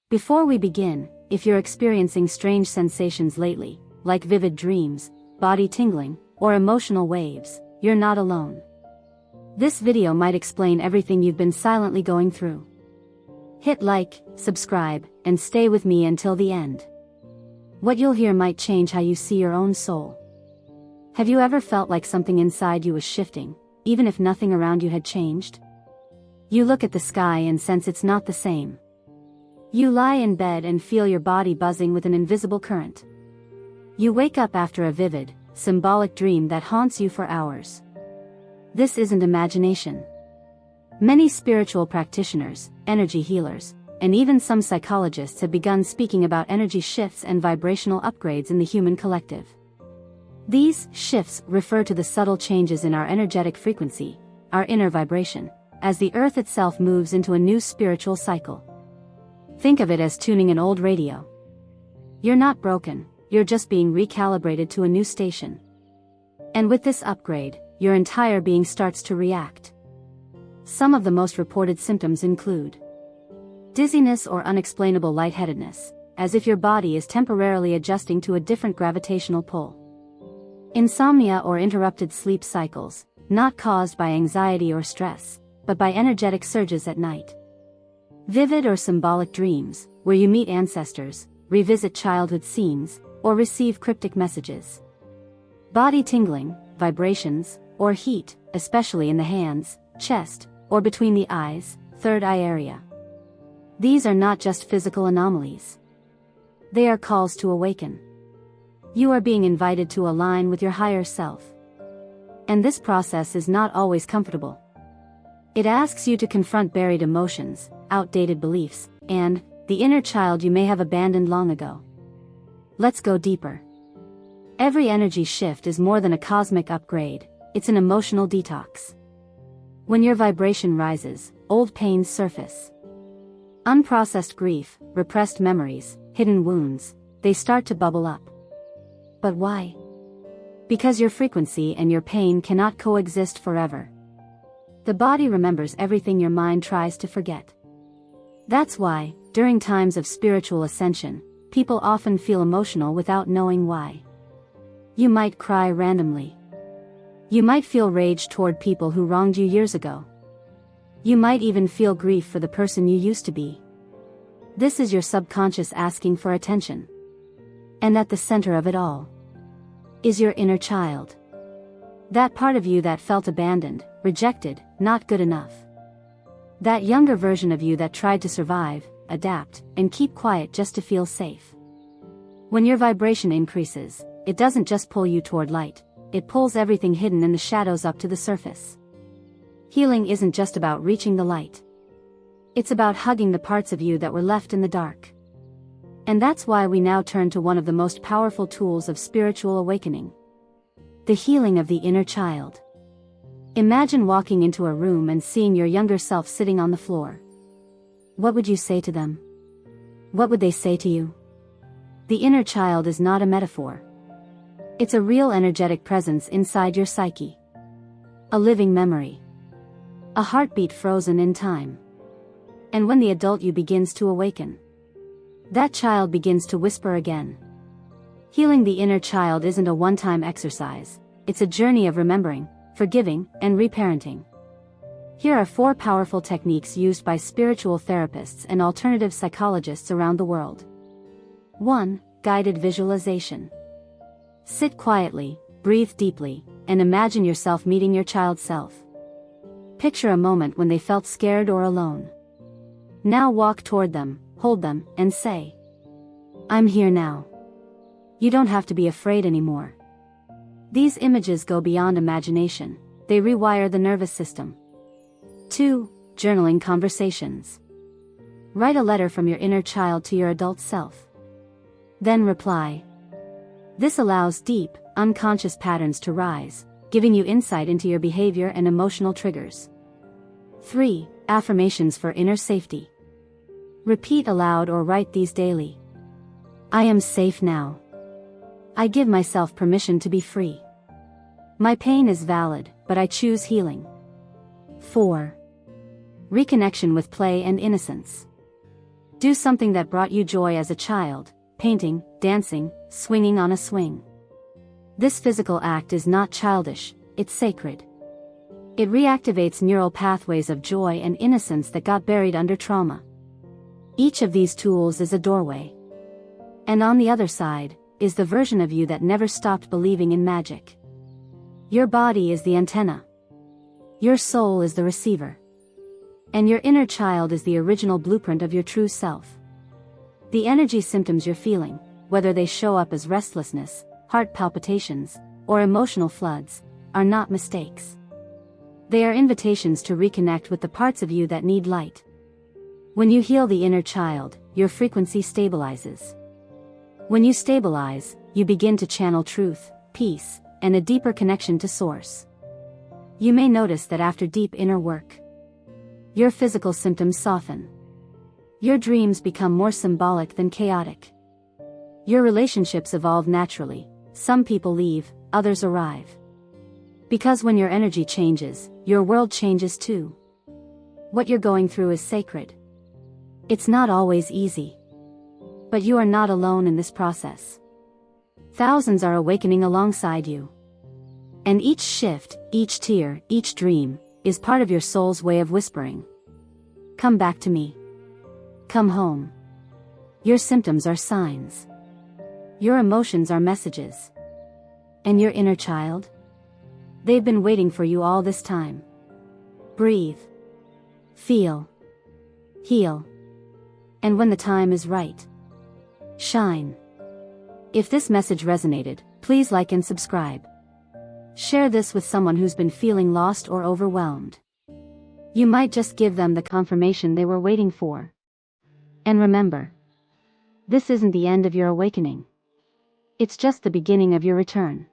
Before we begin, if you're experiencing strange sensations lately, like vivid dreams, body tingling, or emotional waves, you're not alone. This video might explain everything you've been silently going through. Hit like, subscribe, and stay with me until the end. What you'll hear might change how you see your own soul. Have you ever felt like something inside you was shifting, even if nothing around you had changed? You look at the sky and sense it's not the same. You lie in bed and feel your body buzzing with an invisible current. You wake up after a vivid, symbolic dream that haunts you for hours. This isn't imagination. Many spiritual practitioners, energy healers, and even some psychologists have begun speaking about energy shifts and vibrational upgrades in the human collective. These shifts refer to the subtle changes in our energetic frequency, our inner vibration, as the earth itself moves into a new spiritual cycle. Think of it as tuning an old radio. You're not broken, you're just being recalibrated to a new station. And with this upgrade, your entire being starts to react. Some of the most reported symptoms include dizziness or unexplainable lightheadedness, as if your body is temporarily adjusting to a different gravitational pull. Insomnia or interrupted sleep cycles, not caused by anxiety or stress, but by energetic surges at night. Vivid or symbolic dreams, where you meet ancestors, revisit childhood scenes, or receive cryptic messages. Body tingling, vibrations, or heat, especially in the hands, chest, or between the eyes, third eye area. These are not just physical anomalies. They are calls to awaken. You are being invited to align with your higher self. And this process is not always comfortable. It asks you to confront buried emotions, outdated beliefs, and the inner child you may have abandoned long ago. Let's go deeper. Every energy shift is more than a cosmic upgrade, it's an emotional detox. When your vibration rises, old pains surface. Unprocessed grief, repressed memories, hidden wounds, they start to bubble up. But why? Because your frequency and your pain cannot coexist forever. The body remembers everything your mind tries to forget. That's why, during times of spiritual ascension, people often feel emotional without knowing why. You might cry randomly. You might feel rage toward people who wronged you years ago. You might even feel grief for the person you used to be. This is your subconscious asking for attention. And at the center of it all is your inner child. That part of you that felt abandoned, rejected, not good enough. That younger version of you that tried to survive, adapt, and keep quiet just to feel safe. When your vibration increases, it doesn't just pull you toward light, it pulls everything hidden in the shadows up to the surface. Healing isn't just about reaching the light. It's about hugging the parts of you that were left in the dark. And that's why we now turn to one of the most powerful tools of spiritual awakening. The healing of the inner child. Imagine walking into a room and seeing your younger self sitting on the floor. What would you say to them? What would they say to you? The inner child is not a metaphor. It's a real energetic presence inside your psyche. A living memory. A heartbeat frozen in time. And when the adult you begins to awaken, that child begins to whisper again. Healing the inner child isn't a one-time exercise, it's a journey of remembering, forgiving, and reparenting. Here are 4 powerful techniques used by spiritual therapists and alternative psychologists around the world. 1. Guided visualization. Sit quietly, breathe deeply, and imagine yourself meeting your child self. Picture a moment when they felt scared or alone. Now walk toward them, hold them, and say, "I'm here now." You don't have to be afraid anymore. These images go beyond imagination, they rewire the nervous system. 2. Journaling conversations. Write a letter from your inner child to your adult self. Then reply. This allows deep, unconscious patterns to rise, giving you insight into your behavior and emotional triggers. 3. Affirmations for inner safety. Repeat aloud or write these daily. I am safe now. I give myself permission to be free. My pain is valid, but I choose healing. 4. Reconnection with play and innocence. Do something that brought you joy as a child, painting, dancing, swinging on a swing. This physical act is not childish, it's sacred. It reactivates neural pathways of joy and innocence that got buried under trauma. Each of these tools is a doorway. And on the other side, is the version of you that never stopped believing in magic. Your body is the antenna. Your soul is the receiver. And your inner child is the original blueprint of your true self. The energy symptoms you're feeling, whether they show up as restlessness, heart palpitations, or emotional floods, are not mistakes. They are invitations to reconnect with the parts of you that need light. When you heal the inner child, your frequency stabilizes. When you stabilize, you begin to channel truth, peace, and a deeper connection to Source. You may notice that after deep inner work, your physical symptoms soften. Your dreams become more symbolic than chaotic. Your relationships evolve naturally. Some people leave, others arrive. Because when your energy changes, your world changes too. What you're going through is sacred. It's not always easy. But you are not alone in this process. Thousands are awakening alongside you. And each shift, each tear, each dream, is part of your soul's way of whispering. Come back to me. Come home. Your symptoms are signs. Your emotions are messages. And your inner child? They've been waiting for you all this time. Breathe. Feel. Heal. And when the time is right, shine. If this message resonated, please like and subscribe. Share this with someone who's been feeling lost or overwhelmed. You might just give them the confirmation they were waiting for. And remember, this isn't the end of your awakening. It's just the beginning of your return.